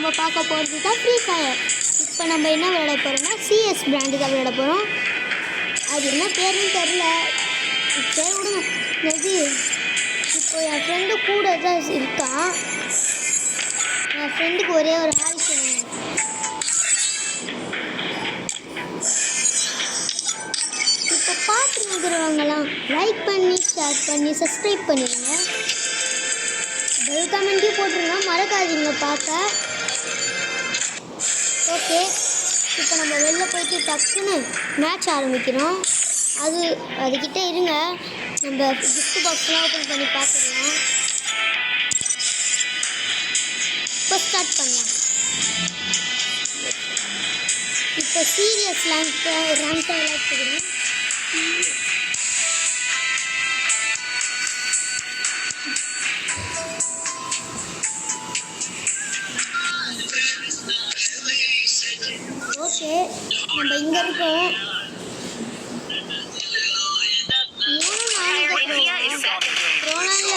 நம்ம பார்க்க போகிறது தான் ஃப்ரீ ஃபயர். இப்போ நம்ம என்ன விளையாட போகிறோம்னா சிஎஸ் பிராண்டு தான் விளையாட போகிறோம். அது என்ன பேருன்னு தெரில, சரி விடுங்க. நெஜி இப்போ என் ஃப்ரெண்டு கூட தான் இருக்கான். என் ஃப்ரெண்டுக்கு ஒரே ஒரு ஹாய் சொல்லுங்க. இப்போ பார்த்து இருக்கிறவங்களாம் லைக் பண்ணி ஷேர் பண்ணி சப்ஸ்கிரைப் பண்ணிடுங்க. பெல் கமெண்ட்டையும் போட்டுருங்க, மறக்காதீங்க பார்க்க. ஓகே, இப்போ நம்ம வெளில போயிட்டு டக்குன்னு மேட்ச் ஆரம்பிக்கிறோம். அதுக்கிட்ட இருங்க, நம்ம கிஃப்ட் பாக்ஸ்லாம் ஓப்பன் பண்ணி பார்த்துக்கலாம். இப்போ ஸ்டார்ட் பண்ணலாம். இப்போ சீரியஸ் ரேங்க் விளையாட்டுக்கிறேன். ஓகே, நம்ம இங்கே இருக்கோம்.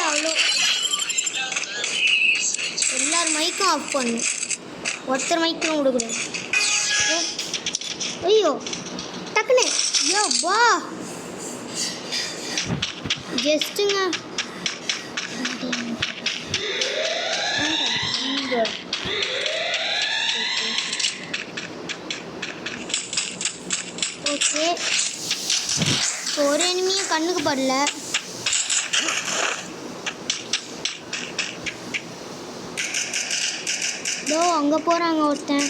அவ்வளோ எல்லார் மைக்கும் ஆஃப் பண்ணும், ஒருத்தர் மைக்கும் கொடுக்கூடாது. ஐயோ டக்குன்னு ஐயோ வா ஜஸ்ட்டுங்க. ஓகே, இப்போ ஒரு எனிமியும் கண்ணுக்கு படல. தோ அங்கே போகிறாங்க ஒருத்தன்.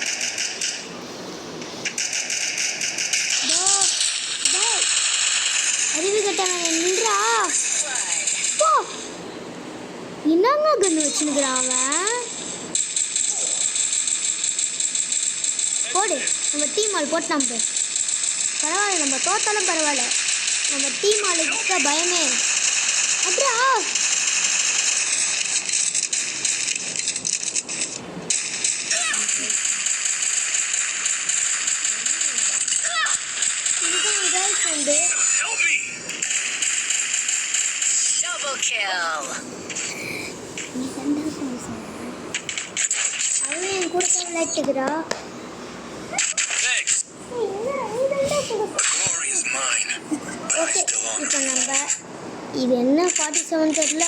அறிவு கட்டாங்க நின்றா. போ என்னங்க கண்ணு வச்சுருக்கிறான் அவன். போடு, நம்ம டீம் ஆள் போட்டான். பரவாயில்ல, நம்ம தோத்தாலும் பரவாயில்ல, நம்ம டீம் ஆளுக்கு பயமே. அப்புறா ஃப்ரெண்டு அவன் என் கூட விளையாட்டுக்கிறா. ஓகே, இப்போ நம்ம இது என்ன 47 தெரியல,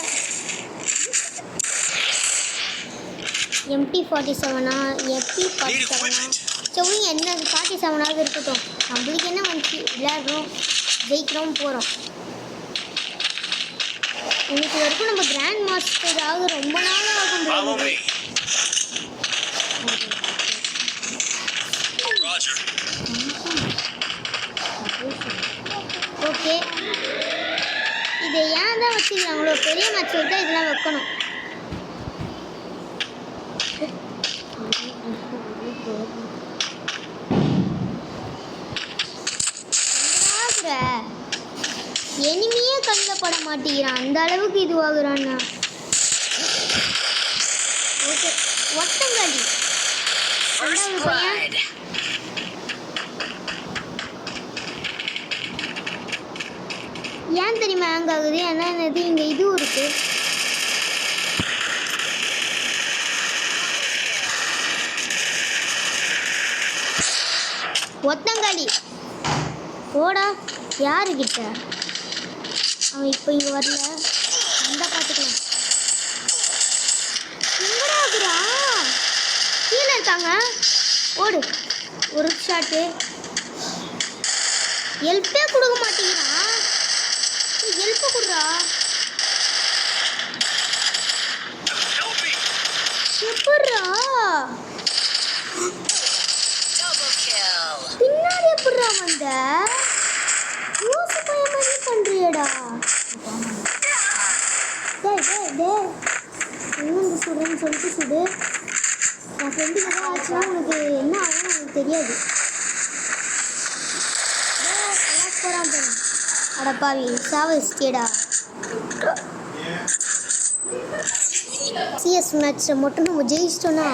MP47 FP47 சரி என்ன 47ஆக இருக்கட்டும். நம்மளுக்கு என்ன வந்துச்சு, விளையாடுறோம், ஜெயிக்கிறோம், போகிறோம். இன்னைக்கு வரைக்கும் நம்ம கிராண்ட் மாஸ்டர் ஆக ரொம்ப நாள் ஆகும். ஓகே, இதை ஏன் தான் வச்சுக்கிறாங்களோ, பெரிய மேட்ச் தான் இதெல்லாம் வைக்கணும். எனிமியே கண்ணில் பட மாட்டேங்கிறான், அந்த அளவுக்கு இதுவாகிறான்னா. ஓகே, ஒட்டங்காலி பையன். ஏன் தெரியுமா ஹேங் ஆகுது? ஏன்னா என்னது இங்கே இதுவும் இருக்கு. ஒத்தங்காலி போடா, யாருக்கிட்ட அவன் இப்போ இங்கே வரல, அந்த பார்த்துக்கலாம். எங்கடா ஆகுறா, கீழே இருக்காங்க. ஓடு, ஒரு ஷாட்டு. ஹெல்ப்பே கொடுக்க மாட்டேங்கிறான். ஹெல்ப்பு கொடுறா. எப்பட்றா பின்னாடி எப்பட்றா வந்த? ரோஸ் பைய மாதிரி பண்றியடா. டேய் டேய் டேய், இன்னும் சுடுன்னு சொல்லிட்டு சுடு. என் ஃப்ரெண்டுக்கு எதாவது ஆச்சுன்னா உனக்கு என்ன ஆகும்னு எனக்கு தெரியாது. போகிறான் போகிறேன். அடப்பாவி சாவஸ்டியடா. சிஎஸ் மேட்ச்சை மட்டும் நம்ம ஜெயிச்சிட்டோன்னா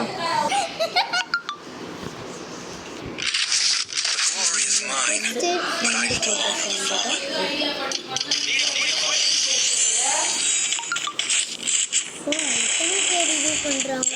எத்தனை பேர் இது பண்ணுறாங்க.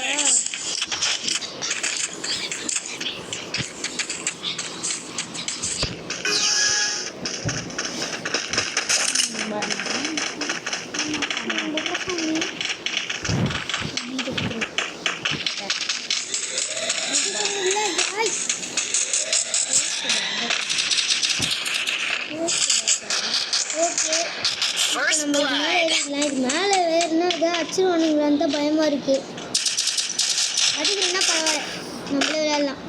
இருக்கு. அது என்ன பரவாயில்ல, நம்மளே விளையாடலாம்.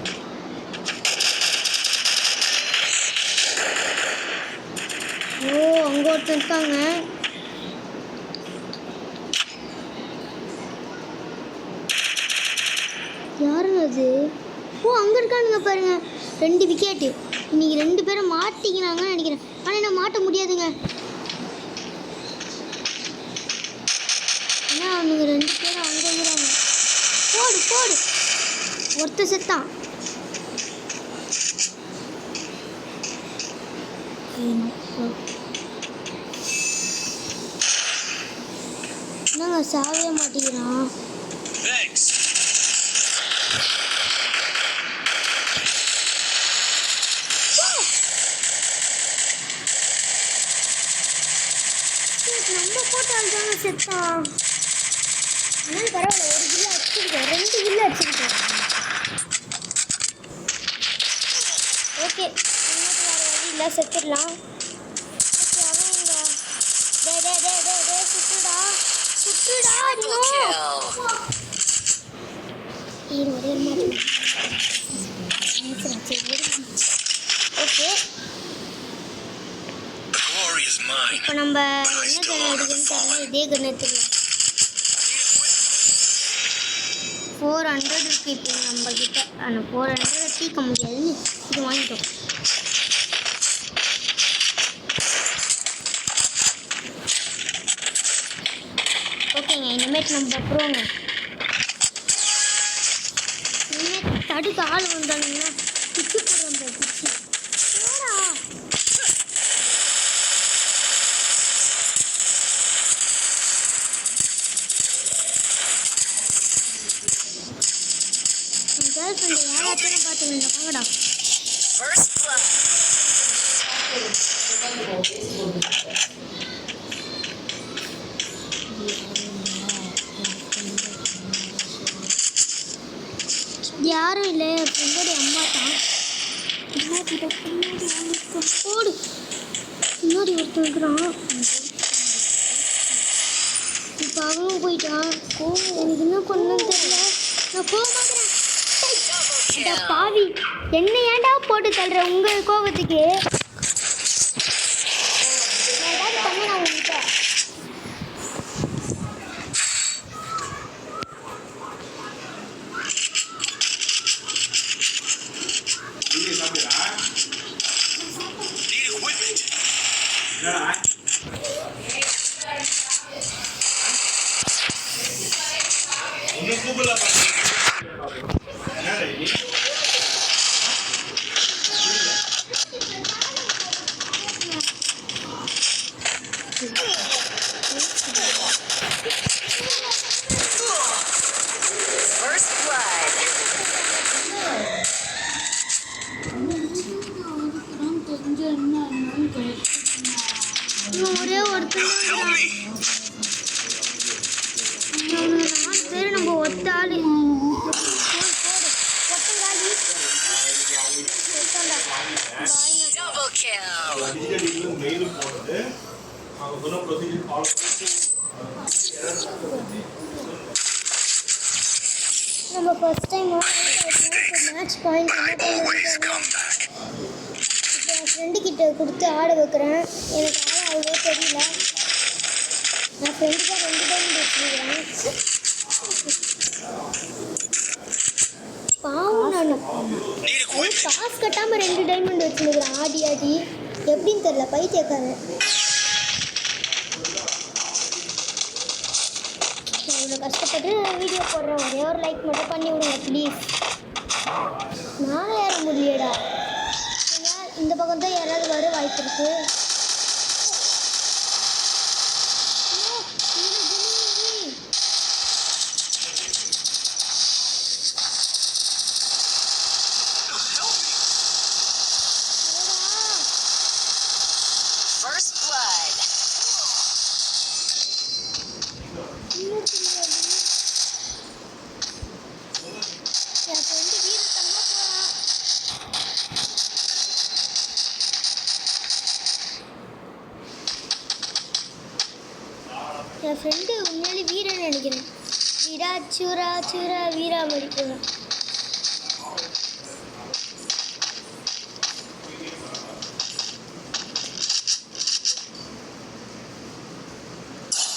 ஓ, அங்கே ஒருத்தர் இருக்காங்க. யாருங்க அது? ஓ, அங்கே இருக்கானுங்க பாருங்க, 2 விக்கெட்டு. இன்னைக்கு 2 பேரும் மாட்டிக்கிறாங்கன்னு நினைக்கிறேன். ஆனால் என்ன மாட்ட முடியாதுங்க. ஏன்னா அவனுங்க 2 பேரும் அங்கே இருக்கிறாங்க. போடு போடு, ஒருத்தர் செத்தான். என்னங்க சாவே மாட்டேங்கிறான். நம்ம போட்டால் தாங்க செத்தான். ஆனால் பரவாயில்ல, 1 கில்லு அடிச்சுக்கிட்டோம், 2 கில்லு அடிச்சுக்கிட்டோம். ஓகே, இன்னொரு வேறு வழி இல்லை, செத்துடலாம். ஓகே, அவங்க சுட்டுடா சுட்டுடா. ஓகே, இப்போ நம்ம என்ன கன் எடுக்குன்னு தெரியல, இதே கன் எடுத்துக்கலாம். 400 இருக்குது இப்போ நம்மக்கிட்ட. ஆனால் 400 தீர்க்க முடியாதுன்னு இது வாங்கிட்டோம். ஓகேங்க, இனிமேட்டு நம்ம அப்புறங்க இனிமேல் தடுக்க ஆள் வந்தானுங்கன்னா பிச்சு போடுறோம். பிச்சு போடா. கேர்ள் ஃப்ரெண்டு யாராச்சும் பார்த்துக்கங்க, வாங்கடா. யாரும் இல்லை, ஃப்ரெண்டோட அம்மா தான். போடு, முன்னாடி ஒருத்தன் இருக்கிறான். இப்போ அவனும் போயிட்டான். எனக்கு என்ன பண்ணணும்னு தெரியல, நான் போக மாட்டேன். பாவி, என்ன ஏன்டா போட்டு தள்ளுற உங்கள் கோபத்துக்கு? ஏதாவது பண்ண நான் உங்ககிட்ட. ஒரே ஒருத்தர் நம்ம ஒத்தாளி நம்ம ஃபர்ஸ்ட் டைம் மேட்ச் பாயிண்ட் இப்போ என் ஃப்ரெண்டுக்கிட்ட கொடுத்து ஆட வைக்கிறேன். எனக்கு ஆட அவ்வளோ தெரியல. நான் ஃப்ரெண்டுக்காக 2 டைம் வச்சுருக்கிறேன். பாவம், நான் காசு கட்டாமல் 2 டைமண்ட் வச்சுருக்கிறேன். ஆடி ஆடி எப்படின்னு தெரில, பைத்தியக்காரன். இவ்வளோ கஷ்டப்பட்டு வீடியோ போடுறேன், ஒரே ஒரு லைக் மட்டும் பண்ணி விடுங்க ப்ளீஸ். நான் ஏற முடியலடா. இந்த பக்கம் தான் யாராவது வர வாய்ப்பு இருக்கு. சுரா சுரா வீராமணி புரா.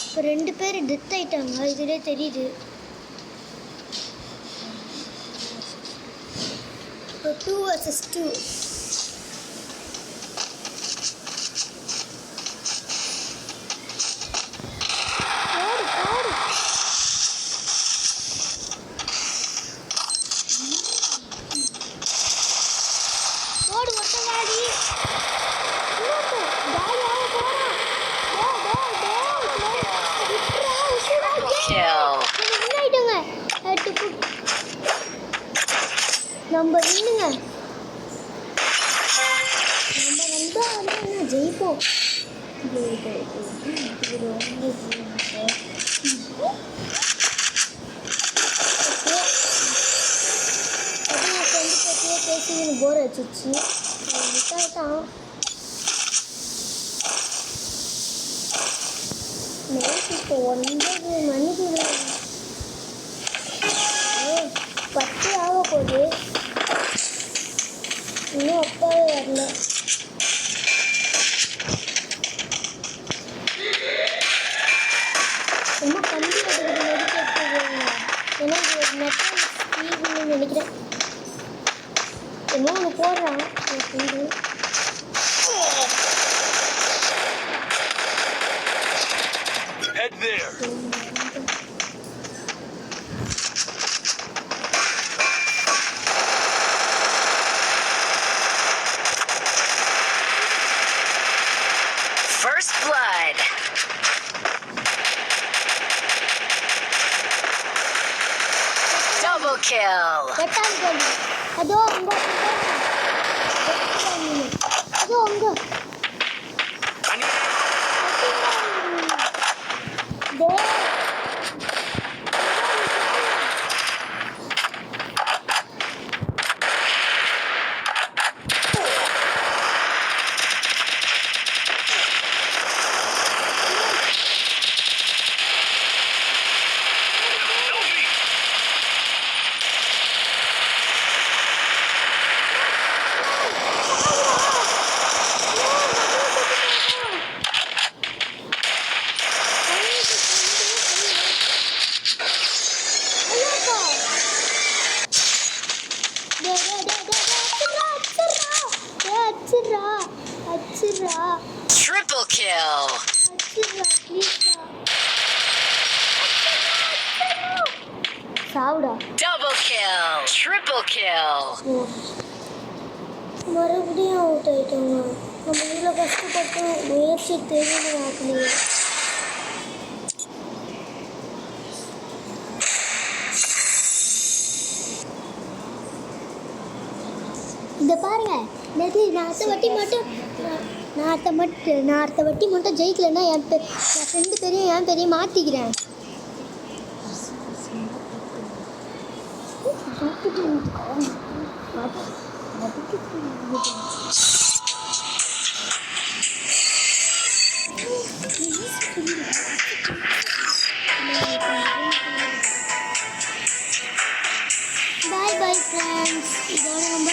இப்போ 2 பேர் டெத் ஆயிட்டாங்க, இதுலே தெரியுது. இப்போ 2 vs 2. நம்ம நின்னுங்க, நம்ம வந்தா என்ன ஜெயிப்போம். பேசி போர் அடிச்சிச்சு, விட்டாட்டான். இப்போ 9 மணிக்கு 10 ஆக போகுது, இன்னும் அப்பாவே வரல. ரொம்ப கம்பி எடுக்கிறது ஏன்னா இது ஒரு மெட்டல் ஸ்டீல்னு நினைக்கிறேன். என்னமோ ஒன்று போடுறான் steel. Head there. First blood. Double kill. அதோ அங்க அதோ அங்க Triple kill. சாவுடா. Double kill. Triple kill. மறுபடியும் அவுட் ஆயிட்டாங்க. நம்ம இவ்வளோ கஷ்டப்பட்டு முயற்சி தெரிஞ்சு ஆக்கலையே. இதை பாருங்க, நான் அடுத்த வாட்டி மட்டும் ஜெயிக்கலைன்னா என் ஃப்ரெண்டு பெரிய என் பெரிய மாற்றிக்கிறேன். Bye bye friends. இதோட நம்ம